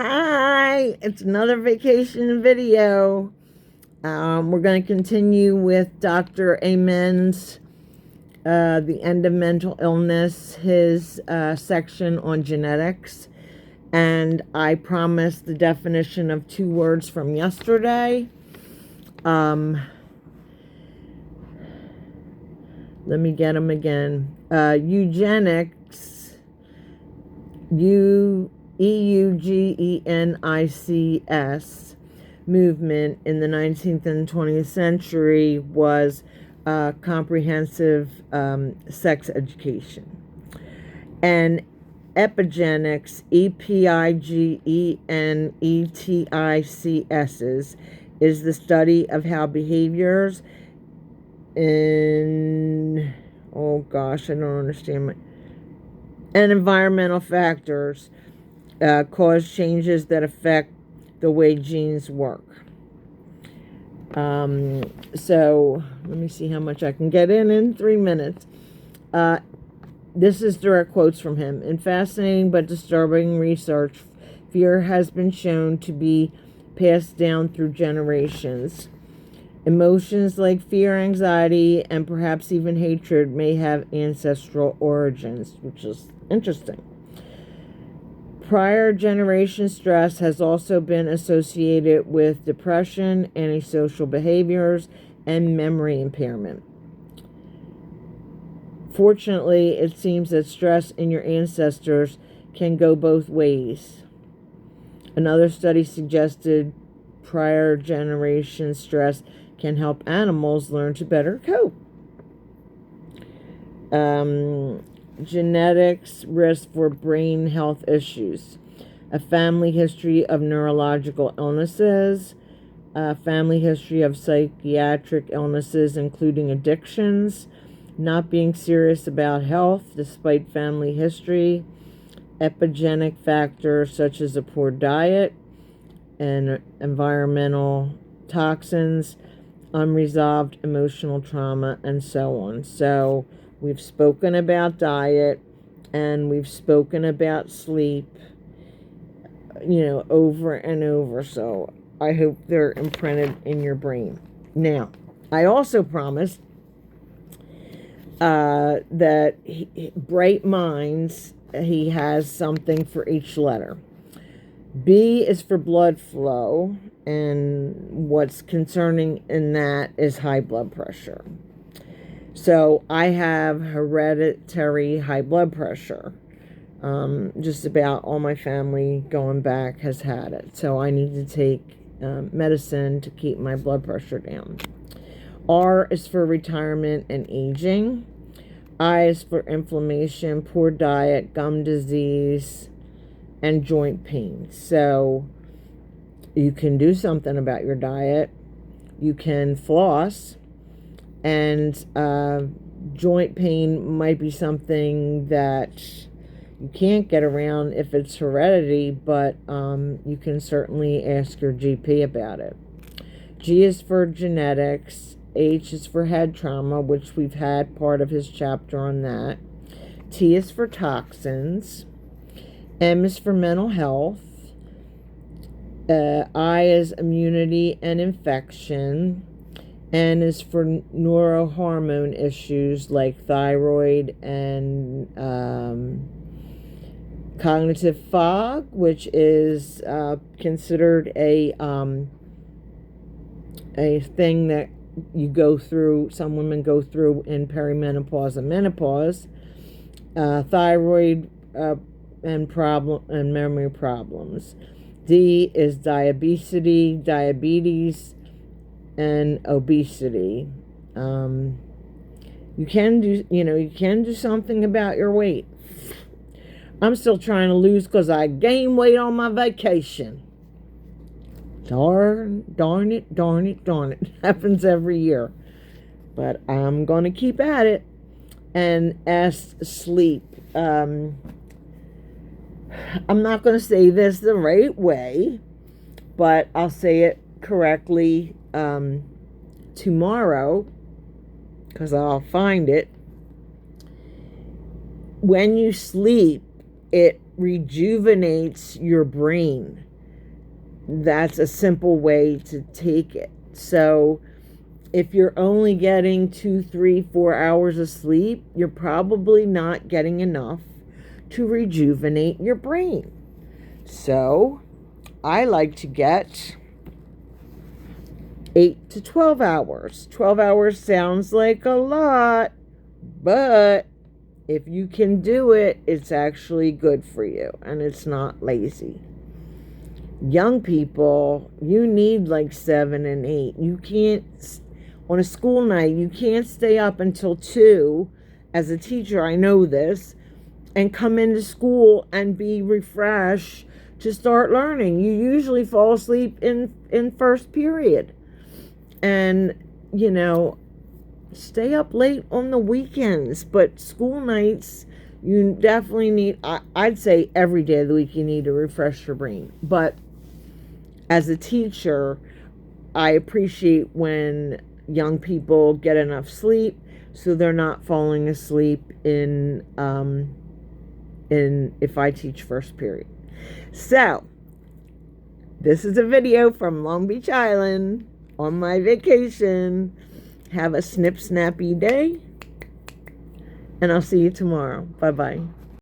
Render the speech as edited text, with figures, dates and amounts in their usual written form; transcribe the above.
Hi, it's another vacation video. We're going to continue with Dr. Amen's The End of Mental Illness, his section on genetics. And I promised the definition of 2 words from yesterday. Let me get them again. Eugenics, EUGENICS movement in the 19th and 20th century was comprehensive sex education. And epigenetics, EPIGENETICS, is the study of how behaviors in, oh gosh, I don't understand, and environmental factors cause changes that affect the way genes work. So let me see how much I can get in 3 minutes. This is direct quotes from him. In fascinating but disturbing research, fear has been shown to be passed down through generations. Emotions like fear, anxiety, and perhaps even hatred may have ancestral origins, which is interesting. Prior generation stress has also been associated with depression, antisocial behaviors, and memory impairment. Fortunately, it seems that stress in your ancestors can go both ways. Another study suggested prior generation stress can help animals learn to better cope. Genetics risk for brain health issues. A family history of neurological illnesses. A family history of psychiatric illnesses, including addictions. Not being serious about health despite family history. Epigenetic factors such as a poor diet and environmental toxins, unresolved emotional trauma, and so on. So we've spoken about diet and we've spoken about sleep, over and over. So I hope they're imprinted in your brain. Now, I also promised that Bright Minds, he has something for each letter. B is for blood flow, and what's concerning in that is high blood pressure. So I have hereditary high blood pressure. Just about all my family going back has had it. So I need to take medicine to keep my blood pressure down. R is for retirement and aging. I is for inflammation, poor diet, gum disease, and joint pain. So you can do something about your diet. You can floss, and joint pain might be something that you can't get around if it's heredity, but you can certainly ask your GP about it. G is for genetics. H is for head trauma, which we've had part of his chapter on that. T is for toxins. M is for mental health. I is immunity and infection. N is for neurohormone issues like thyroid and cognitive fog, which is considered a thing that some women go through in perimenopause and menopause. Thyroid and memory problems. D is diabetes, and obesity. You can do something about your weight. I'm still trying to lose because I gained weight on my vacation. Darn it. Happens every year. But I'm going to keep at it. And S, sleep. I'm not going to say this the right way, but I'll say it correctly tomorrow, because I'll find it. When you sleep, it rejuvenates your brain. that's a simple way to take it. So if you're only getting 2, 3, 4 hours of sleep, you're probably not getting enough to rejuvenate your brain. So I like to get 8 to 12 hours. 12 hours sounds like a lot, but if you can do it, it's actually good for you and it's not lazy. Young people, you need like 7 and 8. You can't, on a school night, you can't stay up until 2. As a teacher, I know this, and come into school and be refreshed to start learning. You usually fall asleep in first period. And, you know, stay up late on the weekends, but school nights, you definitely need, I'd say every day of the week you need to refresh your brain. But as a teacher, I appreciate when young people get enough sleep so they're not falling asleep in if I teach first period. So this is a video from Long Beach Island on my vacation. Have a snip snappy day, and I'll see you tomorrow. Bye bye.